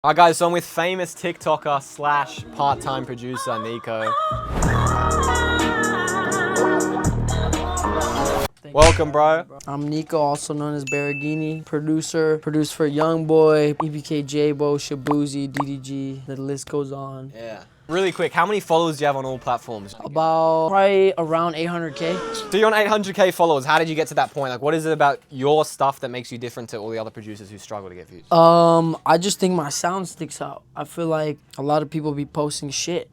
Alright guys, so I'm with famous TikToker slash part-time producer Nico. Welcome, bro. I'm Nico, also known as Barragini, producer. Produced for Youngboy, EBK, J-Bo, Shabuzi, DDG. The list goes on. Yeah. Really quick, how many followers do you have on all platforms? About probably around 800K. So you're on 800K followers. How did you get to that point? Like, what is it about your stuff that makes you different to all the other producers who struggle to get views? I just think my sound sticks out. I feel like a lot of people be posting shit.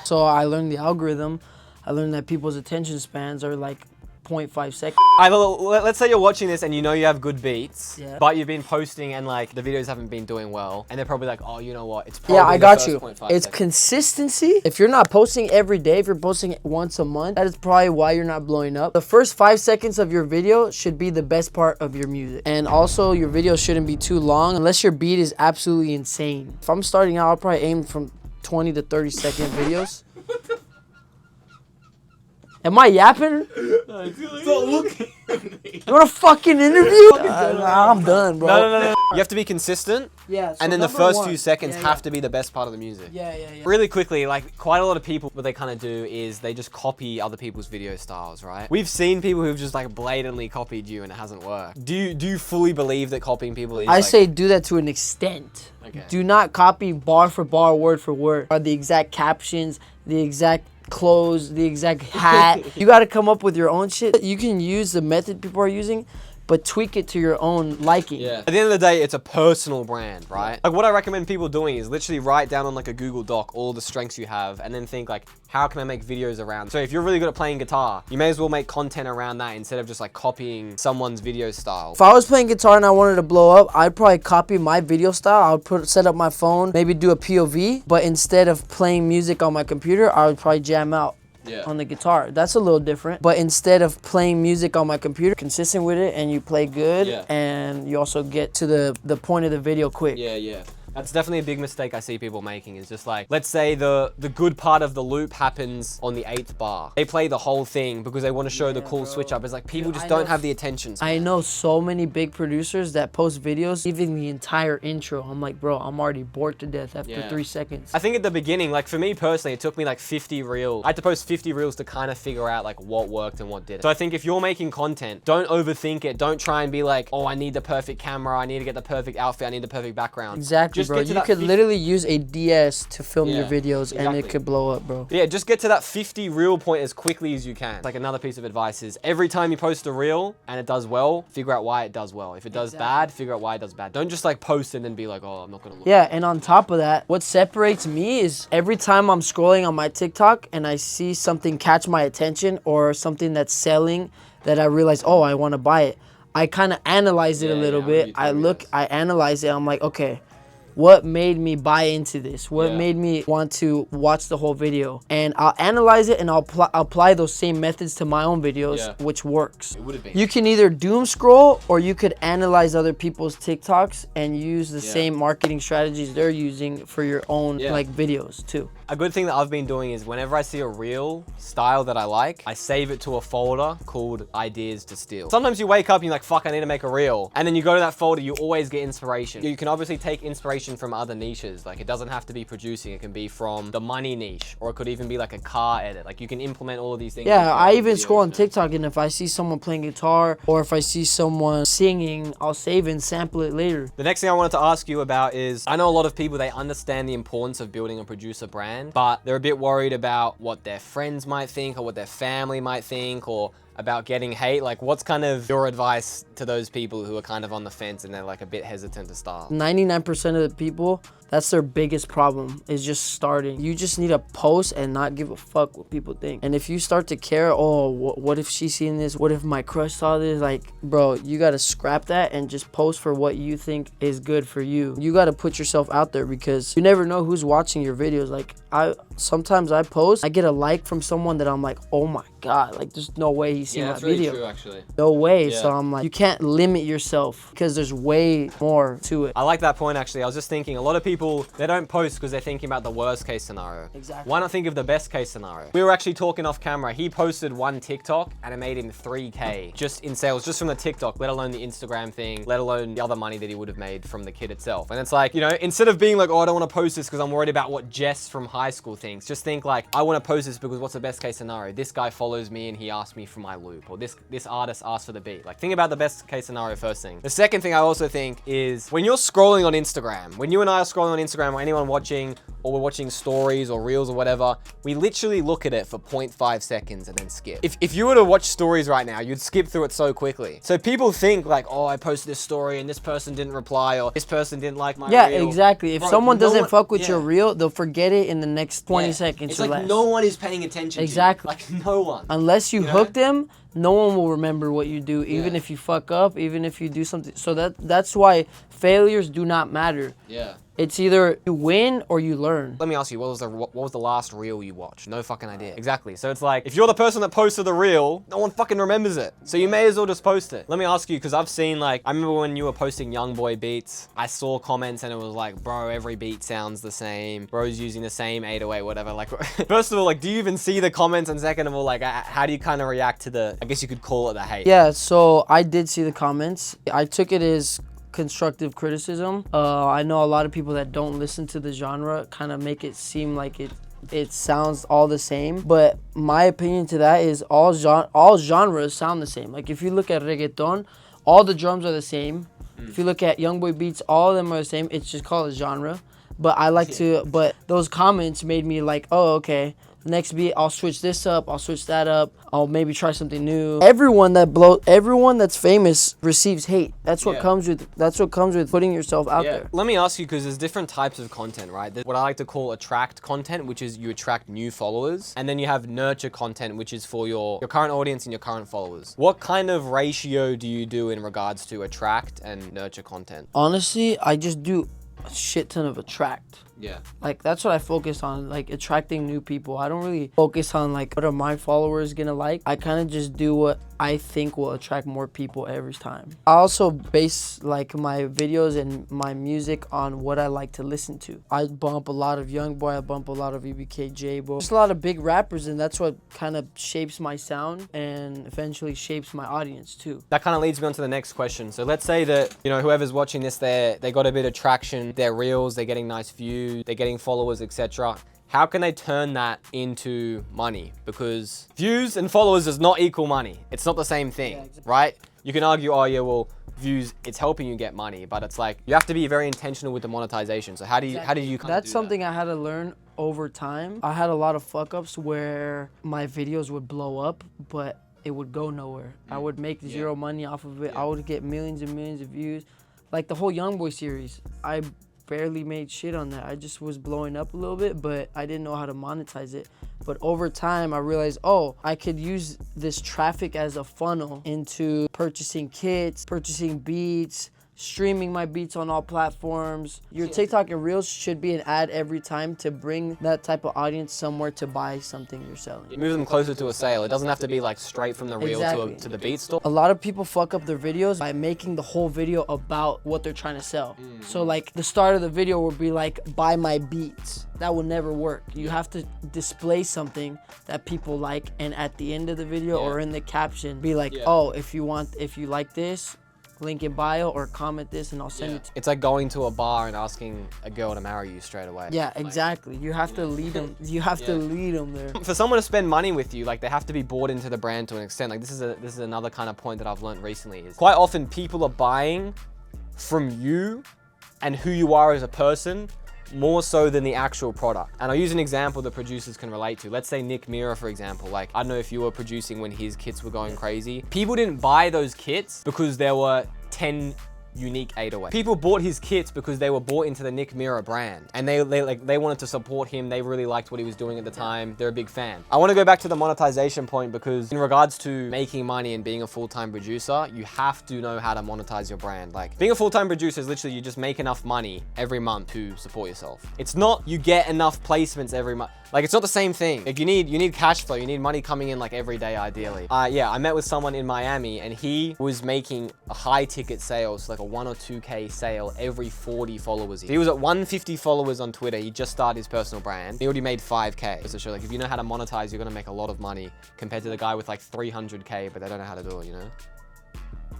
So I learned the algorithm. I learned that people's attention spans are like 0.5 seconds. Let's say you're watching this and you know you have good beats, Yeah. but you've been posting and like the videos haven't been doing well, and they're probably like, oh, you know what? It's probably Yeah, I the got first you. 0.5 It's seconds. consistency. If you're not posting every day, if you're posting once a month, that is probably why you're not blowing up. The first 5 seconds of your video should be the best part of your music. And also, your video shouldn't be too long unless your beat is absolutely insane. If I'm starting out, I'll probably aim from 20 to 30-second videos. Am I yapping? Stop looking at me. You want a fucking interview? I'm done, bro. No. You have to be consistent. Yeah, so And then the number first one- few seconds yeah, have to be the best part of the music. Yeah. Really quickly, like quite a lot of people, what they kind of do is they just copy other people's video styles, right? We've seen people who've just like blatantly copied you and it hasn't worked. Do you fully believe that copying people is I say do that to an extent. Okay. Do not copy bar for bar, word for word. Or the exact captions, the exact clothes, the exact hat. You got to come up with your own shit. You can use the method people are using, but tweak it to your own liking. Yeah. At the end of the day, it's a personal brand, right? Like what I recommend people doing is literally write down on like a Google Doc all the strengths you have and then think like, how can I make videos around? So if you're really good at playing guitar, you may as well make content around that instead of just like copying someone's video style. If I was playing guitar and I wanted to blow up, I'd probably copy my video style. I would set up my phone, maybe do a POV, but instead of playing music on my computer, I would probably jam out. Yeah. On the guitar. That's a little different. But instead of playing music on my computer, consistent with it and you play good, Yeah. and you also get to the point of the video quick. Yeah. That's definitely a big mistake I see people making is just like, let's say the good part of the loop happens on the 8th bar. They play the whole thing because they want to show the cool switch up. It's like people just don't have the attention span. I know so many big producers that post videos, even the entire intro. I'm like, bro, I'm already bored to death after 3 seconds. I think at the beginning, like for me personally, it took me like 50 reels. I had to post 50 reels to kind of figure out like what worked and what didn't. So I think if you're making content, don't overthink it. Don't try and be like, oh, I need the perfect camera. I need to get the perfect outfit. I need the perfect background. Exactly, Just bro. get to You that could 50 literally use a DS to film your videos and exactly. it could blow up, bro. Yeah, just get to that 50 reel point as quickly as you can. Like another piece of advice is every time you post a reel and it does well, figure out why it does well. If it does bad, figure out why it does bad. Don't just like post and then be like, oh, I'm not gonna look. Yeah, and on top of that, what separates me is every time I'm scrolling on my TikTok and I see something catch my attention or something that's selling that I realize, oh, I want to buy it. I kind of analyze it a little bit. I analyze it. I'm like, okay, what made me buy into this? What made me want to watch the whole video? And I'll analyze it and I'll apply those same methods to my own videos, which works. It would have been. You can either doom scroll or you could analyze other people's TikToks and use the same marketing strategies they're using for your own like videos too. A good thing that I've been doing is whenever I see a reel style that I like, I save it to a folder called Ideas to Steal. Sometimes you wake up and you're like, fuck, I need to make a reel. And then you go to that folder, you always get inspiration. You can obviously take inspiration from other niches. Like it doesn't have to be producing. It can be from the money niche, or it could even be like a car edit. Like you can implement all of these things. Yeah, I even scroll on TikTok and if I see someone playing guitar or if I see someone singing, I'll save and sample it later. The next thing I wanted to ask you about is, I know a lot of people, they understand the importance of building a producer brand, but they're a bit worried about what their friends might think or what their family might think or about getting hate. Like what's kind of your advice to those people who are kind of on the fence and they're like a bit hesitant to start? 99% of the people, that's their biggest problem, is just starting. You just need to post and not give a fuck what people think. And if you start to care, oh, what if she's seen this? What if my crush saw this? Like, bro, you gotta scrap that and just post for what you think is good for you. You gotta put yourself out there because you never know who's watching your videos. Like, sometimes I post, I get a like from someone that I'm like, oh my God, like there's no way he's seen my video. True, actually. No way. So I'm like, you can't limit yourself because there's way more to it. I like that point, actually. I was just thinking, a lot of people people, they don't post because they're thinking about the worst case scenario. Exactly. Why not think of the best case scenario? We were actually talking off camera. He posted one TikTok and it made him 3K just in sales, just from the TikTok, let alone the Instagram thing, let alone the other money that he would have made from the kit itself. And it's like, you know, instead of being like, oh, I don't want to post this because I'm worried about what Jess from high school thinks, just think like, I want to post this because what's the best case scenario? This guy follows me and he asked me for my loop, or this artist asked for the beat. Like, think about the best case scenario first thing. The second thing I also think is when you're scrolling on Instagram, when you and I are scrolling on Instagram, or anyone watching, or we're watching stories or reels or whatever, we literally look at it for 0.5 seconds and then skip. If you were to watch stories right now, you'd skip through it so quickly. So people think like, oh, I posted this story and this person didn't reply, or this person didn't like my reel. Yeah, exactly. If someone doesn't fuck with yeah. your reel, they'll forget it in the next 20 seconds. It's or like less. no one is paying attention Exactly. to you. Like no one. Unless you know? hook them, no one will remember what you do, even Yeah. if you fuck up, even if you do something. So that's why failures do not matter. Yeah. It's either you win or you learn. Let me ask you, what was the last reel you watched? No fucking idea. Exactly. So it's like, if you're the person that posted the reel, no one fucking remembers it. So you may as well just post it. Let me ask you, because I've seen like, I remember when you were posting Young Boy beats, I saw comments and it was like, bro, every beat sounds the same. Bro's using the same 808, whatever. Like, first of all, like, do you even see the comments? And second of all, like, how do you kind of react to the, I guess you could call it the hate? Yeah, so I did see the comments. I took it as constructive criticism. I know a lot of people that don't listen to the genre kind of make it seem like it sounds all the same, but my opinion to that is all genres sound the same. Like if you look at reggaeton, all the drums are the same. If you look at Youngboy beats, all of them are the same. It's just called a genre. But I like to, but those comments made me like, oh, okay. Next beat, I'll switch this up, I'll switch that up, I'll maybe try something new. Everyone that's famous receives hate. That's what comes with putting yourself out there. Let me ask you, because there's different types of content, right? There's what I like to call attract content, which is you attract new followers, and then you have nurture content, which is for your current audience and your current followers. What kind of ratio do you do in regards to attract and nurture content? Honestly, I just do a shit ton of attract. Yeah. Like, that's what I focus on, like, attracting new people. I don't really focus on, like, what are my followers gonna like. I kind of just do what I think will attract more people every time. I also base, like, my videos and my music on what I like to listen to. I bump a lot of Youngboy, I bump a lot of EBK, J-Bo. Just a lot of big rappers, and that's what kind of shapes my sound and eventually shapes my audience, too. That kind of leads me on to the next question. So let's say that, you know, whoever's watching this, they got a bit of traction, they're reels, they're getting nice views, they're getting followers, etc. How can they turn that into money? Because views and followers does not equal money. It's not the same thing, right? You can argue, oh yeah, well, views, it's helping you get money, but it's like, you have to be very intentional with the monetization. So how do you kind of do That's something that? I had to learn over time. I had a lot of fuck ups where my videos would blow up, but it would go nowhere. I would make zero money off of it. I would get millions and millions of views. Like the whole Youngboy series, I barely made shit on that. I just was blowing up a little bit, but I didn't know how to monetize it. But over time, I realized, oh, I could use this traffic as a funnel into purchasing kits, purchasing beats, streaming my beats on all platforms. Your TikTok and Reels should be an ad every time to bring that type of audience somewhere to buy something you're selling. Move them closer to a sale. It doesn't have to be like straight from the reel to the beat store. A lot of people fuck up their videos by making the whole video about what they're trying to sell. So like the start of the video will be like, buy my beats. That will never work. You have to display something that people like, and at the end of the video or in the caption, be like, oh, if you like this, link in bio or comment this and I'll send it to you. It's like going to a bar and asking a girl to marry you straight away. Yeah, exactly. You have to lead them. You have to lead them there. For someone to spend money with you, like they have to be bought into the brand to an extent. Like this is another kind of point that I've learned recently is quite often people are buying from you and who you are as a person more so than the actual product. And I'll use an example that producers can relate to. Let's say Nick Mira, for example. Like, I don't know if you were producing when his kits were going crazy. People didn't buy those kits because there were 10 unique 808. People bought his kits because they were bought into the Nick Mira brand and they wanted to support him. They really liked what he was doing at the time. They're a big fan. I want to go back to the monetization point because in regards to making money and being a full-time producer, you have to know how to monetize your brand. Like being a full-time producer is literally you just make enough money every month to support yourself. It's not you get enough placements every month. Like it's not the same thing. Like you need cash flow. You need money coming in like every day ideally. Yeah, I met with someone in Miami and he was making a high ticket sales, like a 1 or 2K sale every 40 followers. He was at 150 followers on Twitter. He just started his personal brand. He already made 5K. Just to show, like, if you know how to monetize, you're gonna make a lot of money compared to the guy with like 300K, but they don't know how to do it, you know?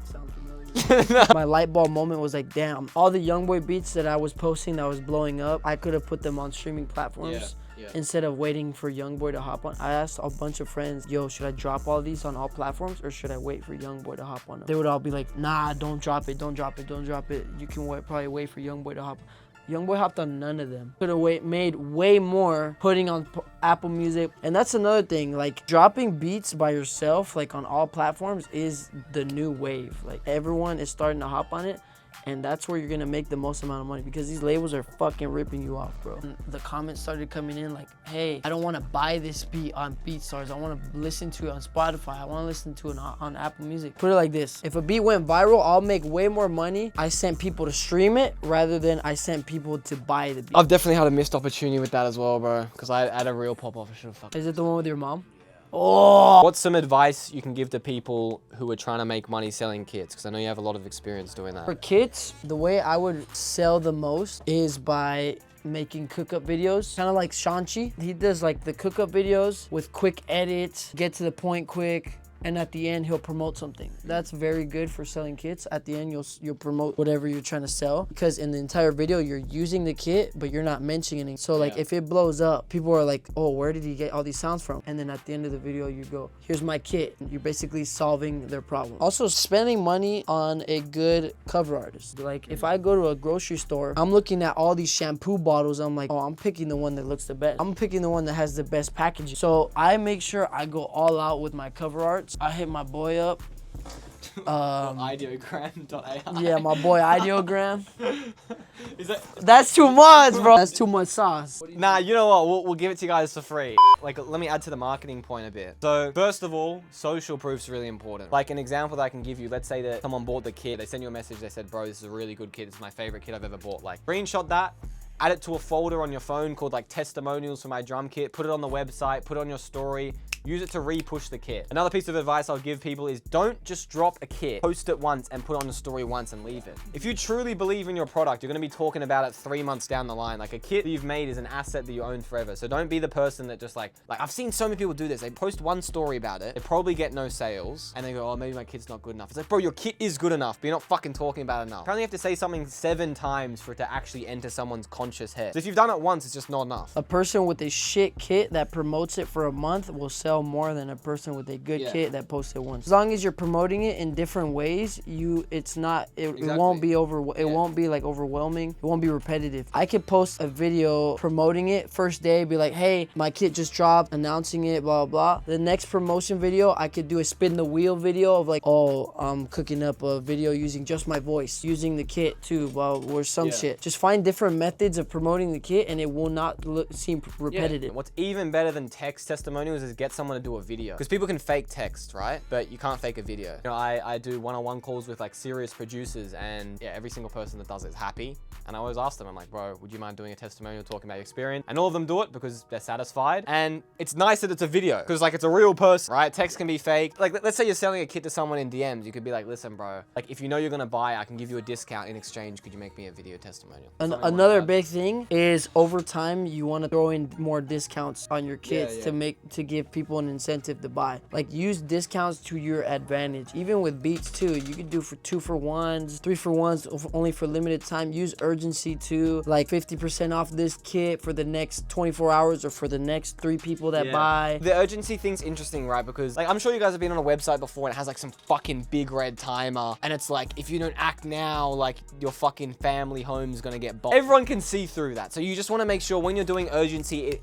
Sounds familiar. My light bulb moment was like, damn, all the YoungBoy beats that I was posting that was blowing up, I could have put them on streaming platforms. Instead of waiting for YoungBoy to hop on. I asked a bunch of friends, yo, should I drop all these on all platforms or should I wait for YoungBoy to hop on them? They would all be like, nah, don't drop it, don't drop it, don't drop it. You can probably wait for YoungBoy to hop on. YoungBoy hopped on none of them. Could have made way more putting on Apple Music. And that's another thing, like dropping beats by yourself, like on all platforms is the new wave. Like everyone is starting to hop on it. And that's where you're gonna make the most amount of money because these labels are fucking ripping you off, bro. And the comments started coming in like, hey, I don't wanna buy this beat on BeatStars. I wanna listen to it on Spotify. I wanna listen to it on Apple Music. Put it like this. If a beat went viral, I'll make way more money. I sent people to stream it rather than I sent people to buy the beat. I've definitely had a missed opportunity with that as well, bro. Because I had a real pop-off. I should have fucked. Is it the one with your mom? Oh! What's some advice you can give to people who are trying to make money selling kits? Because I know you have a lot of experience doing that. For kits, the way I would sell the most is by making cook-up videos, kind of like Shanchi. He does like the cook-up videos with quick edits, get to the point quick, and at the end he'll promote something. That's very good for selling kits. At the end you'll promote whatever you're trying to sell because in the entire video you're using the kit but you're not mentioning anything. So like if it blows up, people are like, oh, where did he get all these sounds from? And then at the end of the video you go, here's my kit. You're basically solving their problem. Also spending money on a good cover artist. Like if I go to a grocery store, I'm looking at all these shampoo bottles, I'm like, oh, I'm picking the one that looks the best. I'm picking the one that has the best packaging. So I make sure I go all out with my cover art. I hit my boy up. Ideogram.ai. Yeah, my boy Ideogram. That's too much, bro. That's too much sauce. Nah, you know what? We'll give it to you guys for free. Like, let me add to the marketing point a bit. So, first of all, social proof's really important. Like, an example that I can give you, let's say that someone bought the kit. They sent you a message. They said, bro, this is a really good kit. It's my favorite kit I've ever bought. Like, screenshot that. Add it to a folder on your phone called like testimonials for my drum kit. Put it on the website. Put it on your story. Use it to re-push the kit. Another piece of advice I'll give people is don't just drop a kit, post it once and put it on the story once and leave it. If you truly believe in your product, you're gonna be talking about it 3 months down the line. Like a kit that you've made is an asset that you own forever. So don't be the person that just like I've seen so many people do this. They post one story about it, they probably get no sales, and they go, oh, maybe my kit's not good enough. It's like, bro, your kit is good enough, but you're not fucking talking about it enough. Apparently you have to say something 7 times for it to actually enter someone's conscious head. So if you've done it once, it's just not enough. A person with a shit kit that promotes it for a month will sell more than a person with a good kit that posts it once. As long as you're promoting it in different ways, it won't be won't be like overwhelming. It won't be repetitive. I could post a video promoting it first day, be like, hey, my kit just dropped, announcing it, blah, blah. The next promotion video, I could do a spin the wheel video of like, oh, I'm cooking up a video using just my voice, using the kit too, blah, or some shit. Just find different methods of promoting the kit and it will not seem repetitive. What's even better than text testimonials is get someone to do a video. Because people can fake text, right? But you can't fake a video. You know, I do one-on-one calls with like serious producers and yeah, every single person that does it is happy. And I always ask them, I'm like, bro, would you mind doing a testimonial talking about your experience? And all of them do it because they're satisfied. And it's nice that it's a video because like it's a real person, right? Text can be fake. Like let's say you're selling a kit to someone in DMs. You could be like, listen, bro, like if you know you're gonna buy, I can give you a discount in exchange. Could you make me a video testimonial? Another big thing is over time, you want to throw in more discounts on your kits to give people an incentive to buy. Like use discounts to your advantage. Even with beats too, you could do for 2-for-1s, 3-for-1s, only for limited time. Use urgency too, like 50% off this kit for the next 24 hours or for the next 3 people that buy. The urgency thing's interesting, right? Because like I'm sure you guys have been on a website before and it has like some fucking big red timer and it's like if you don't act now, like your fucking family home's gonna get bombed. Everyone can see through that. So you just want to make sure when you're doing urgency,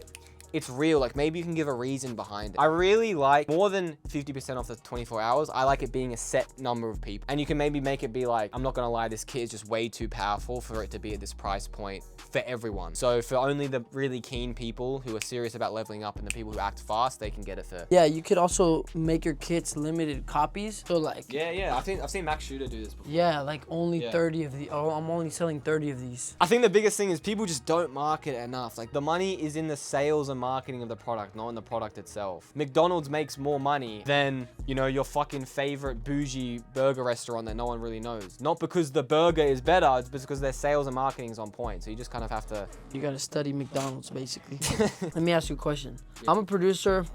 it's real. Like maybe you can give a reason behind it. I really like more than 50% off the 24 hours. I like it being a set number of people. And you can maybe make it be like, I'm not gonna lie, this kit is just way too powerful for it to be at this price point for everyone. So for only the really keen people who are serious about leveling up and the people who act fast, they can get it for. Yeah, you could also make your kits limited copies. So like. Yeah. I've seen Max Shooter do this before. Yeah, like only 30 of the. Oh, I'm only selling 30 of these. I think the biggest thing is people just don't market it enough. Like the money is in the sales and marketing of the product, not in the product itself. McDonald's makes more money than, you know, your fucking favorite bougie burger restaurant that no one really knows. Not because the burger is better, it's because their sales and marketing is on point. So you just kind of have to... You gotta study McDonald's, basically. Let me ask you a question. I'm a producer.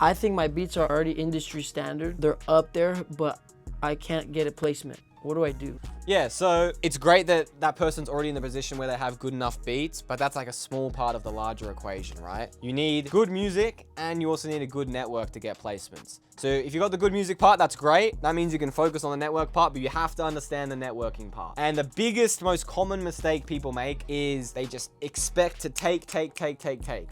I think my beats are already industry standard. They're up there, but I can't get a placement. What do I do? Yeah, so it's great that that person's already in the position where they have good enough beats, but that's like a small part of the larger equation, right? You need good music and you also need a good network to get placements. So if you got the good music part, that's great. That means you can focus on the network part, but you have to understand the networking part. And the biggest, most common mistake people make is they just expect to take.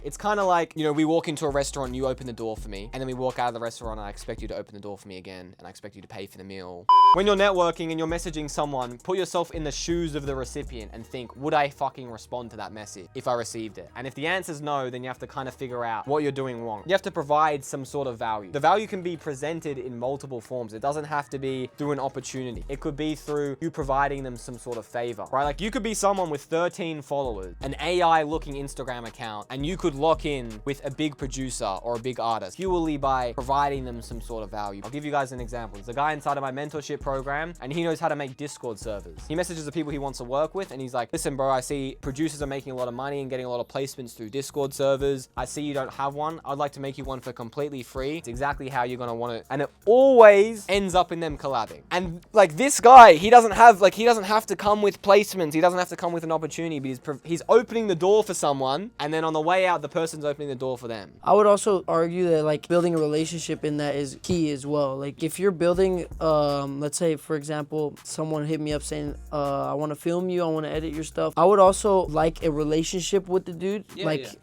It's kind of like, you know, we walk into a restaurant, you open the door for me, and then we walk out of the restaurant and I expect you to open the door for me again, and I expect you to pay for the meal. When you're networking and you're messaging someone, put yourself in the shoes of the recipient and think, would I fucking respond to that message if I received it? And if the answer is no, then you have to kind of figure out what you're doing wrong. You have to provide some sort of value. The value can be presented in multiple forms. It doesn't have to be through an opportunity. It could be through you providing them some sort of favor, right? Like you could be someone with 13 followers, an AI looking Instagram account, and you could lock in with a big producer or a big artist purely by providing them some sort of value. I'll give you guys an example. There's a guy inside of my mentorship program and he knows how to make Discord servers. He messages the people he wants to work with and he's like, listen, bro, I see producers are making a lot of money and getting a lot of placements through Discord servers. I see you don't have one. I'd like to make you one for completely free. It's exactly how you're going to want it. And it always ends up in them collabing. And like this guy, he doesn't have to come with placements. He doesn't have to come with an opportunity, but he's opening the door for someone. And then on the way out, the person's opening the door for them. I would also argue that like building a relationship in that is key as well. Like if you're building, let's say for example, someone hit me up saying, I want to film you, I want to edit your stuff. I would also like a relationship with the dude,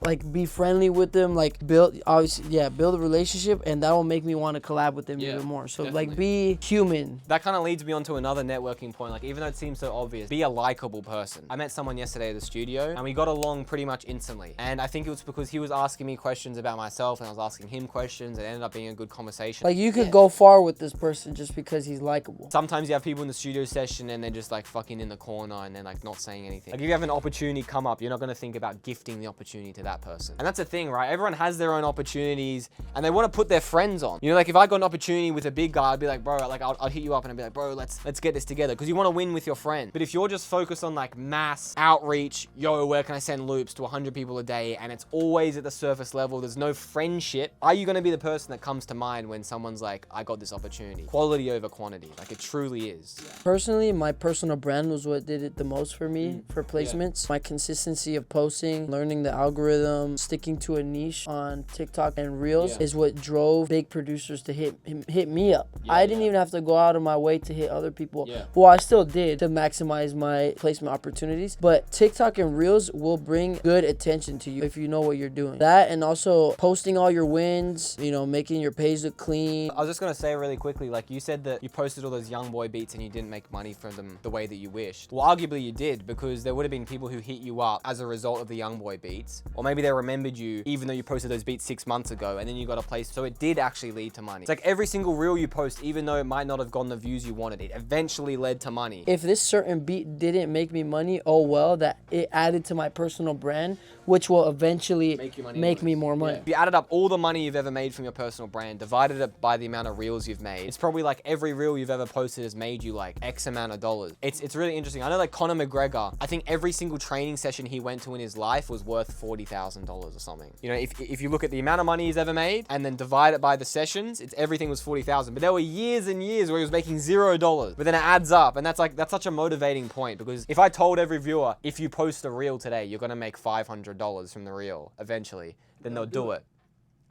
like be friendly with them, like build a relationship, and that will make me want to collab with them even more. So definitely. Like be human. That kind of leads me on to another networking point. Like even though it seems so obvious, be a likable person. I met someone yesterday at the studio and we got along pretty much instantly. And I think it was because he was asking me questions about myself and I was asking him questions. It ended up being a good conversation. Like you could go far with this person just because he's likable. Sometimes you have people in the studio session and they're just like fucking in the corner and they're like not saying anything. Like if you have an opportunity come up, you're not going to think about gifting the opportunity to that person. And that's the thing, right? Everyone has their own opportunities and they want to put their friends on. You know, like if I got an opportunity with a big guy, I'd be like, bro, like I'll hit you up and I'd be like, bro, let's get this together, because you want to win with your friend. But if you're just focused on like mass outreach, yo, where can I send loops to 100 people a day, and it's always at the surface level, there's no friendship, are you going to be the person that comes to mind when someone's like, I got this opportunity? Quality over quantity, like it truly is. Personally, my personal brand was what did it the most for me for placements. My consistency of posting, learning the algorithm, sticking to a niche on TikTok and Reels is what drove big producers to hit me up. I didn't even have to go out of my way to hit other people. Well, I still did to maximize my placement opportunities, but TikTok and Reels will bring good attention to you if you know what you're doing. That, and also posting all your wins, you know, making your page look clean. I was just gonna say really quickly, like you said that you posted all those young boy beats and you didn't make money from them the way that you wished. Well, arguably you did, because there would have been people who hit you up as a result of the young boy beats, or maybe they remembered you even though you posted those beats 6 months ago and then you got a place. So it did actually lead to money. It's like every single reel you post, even though it might not have gotten the views you wanted, it eventually led to money. If this certain beat didn't make me money, oh well, that it added to my personal brand, which will eventually make me more money. If you added up all the money you've ever made from your personal brand, divided it by the amount of reels you've made, it's probably like every reel you've ever posted has made you like X amount of dollars. It's really interesting. I know like Conor McGregor, I think every single training session he went to in his life was worth $40,000 or something. You know, if you look at the amount of money he's ever made and then divide it by the sessions, everything was 40,000. But there were years and years where he was making $0. But then it adds up, and that's such a motivating point, because if I told every viewer, if you post a reel today, you're gonna make $500 from the reel eventually, then they'll do it.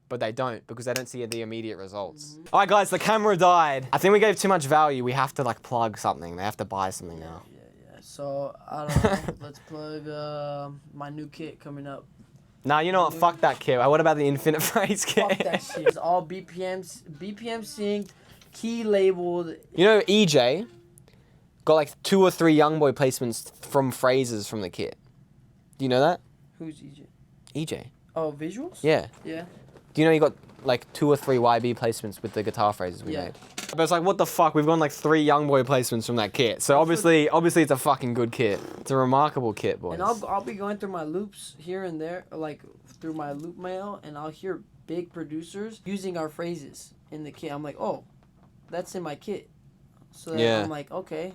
But they don't, because they don't see the immediate results. All right, guys, the camera died. I think we gave too much value. We have to like plug something. They have to buy something now. Yeah. So I don't know. Let's plug my new kit coming up. Nah, you know what? Fuck that kit. What about the infinite phrase kit? Fuck that shit. It's all BPM synced, key labeled. You know, EJ got like 2 or 3 young boy placements from phrases from the kit. Do you know that? Who's EJ? EJ. Oh, visuals? Yeah. Yeah. Do you know you got like 2 or 3 YB placements with the guitar phrases we made? But it's like, what the fuck? We've gone like 3 Young Boy placements from that kit. So obviously it's a fucking good kit. It's a remarkable kit, boys. And I'll be going through my loops here and there, like through my loop mail, and I'll hear big producers using our phrases in the kit. I'm like, oh, that's in my kit. So then I'm like, okay,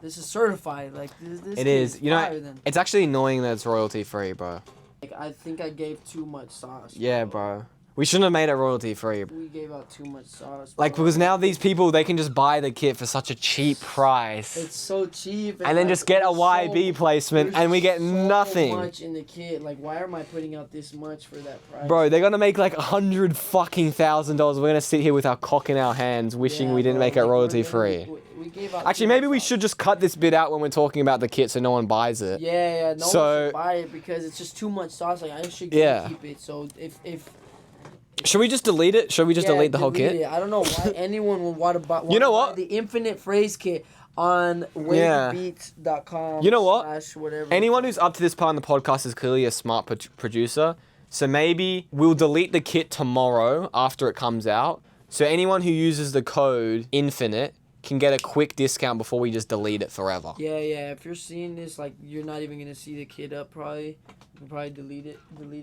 this is certified. Like this. It is. You know, it's actually annoying that it's royalty free, bro. Like I think I gave too much sauce. Yeah, bro. We shouldn't have made it royalty free. We gave out too much sauce. Like, because now these people, they can just buy the kit for such a cheap price. It's so cheap. And then just get a YB placement and we get nothing. So much in the kit. Like, why am I putting out this much for that price? Bro, they're gonna make like $100,000. We're gonna sit here with our cock in our hands wishing we didn't make it royalty free. We gave out Actually, maybe we should just cut this bit out when we're talking about the kit so no one buys it. Yeah, no one should buy it because it's just too much sauce. Like, I should keep it. So if should we just delete it? Should we just delete the whole kit? It. I don't know why anyone would want to buy. You know what? The infinite phrase kit on wayvbeats.com. You know what? Whatever. Anyone who's up to this part in the podcast is clearly a smart producer. So maybe we'll delete the kit tomorrow after it comes out. So anyone who uses the code infinite can get a quick discount before we just delete it forever. Yeah. If you're seeing this, like, you're not even gonna see the kit up probably. You can probably delete it.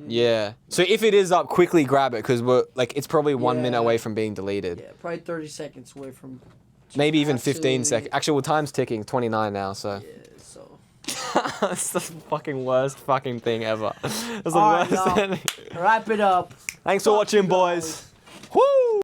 Yeah. So if it is up, quickly grab it because we're like it's probably 1 minute away from being deleted. Yeah, probably 30 seconds away from. Maybe even 15 seconds. Actually, well, time's ticking. 29 now. So. Yeah. So. It's the fucking worst fucking thing ever. It's the All right, worst thing. wrap it up. Thanks for watching, boys.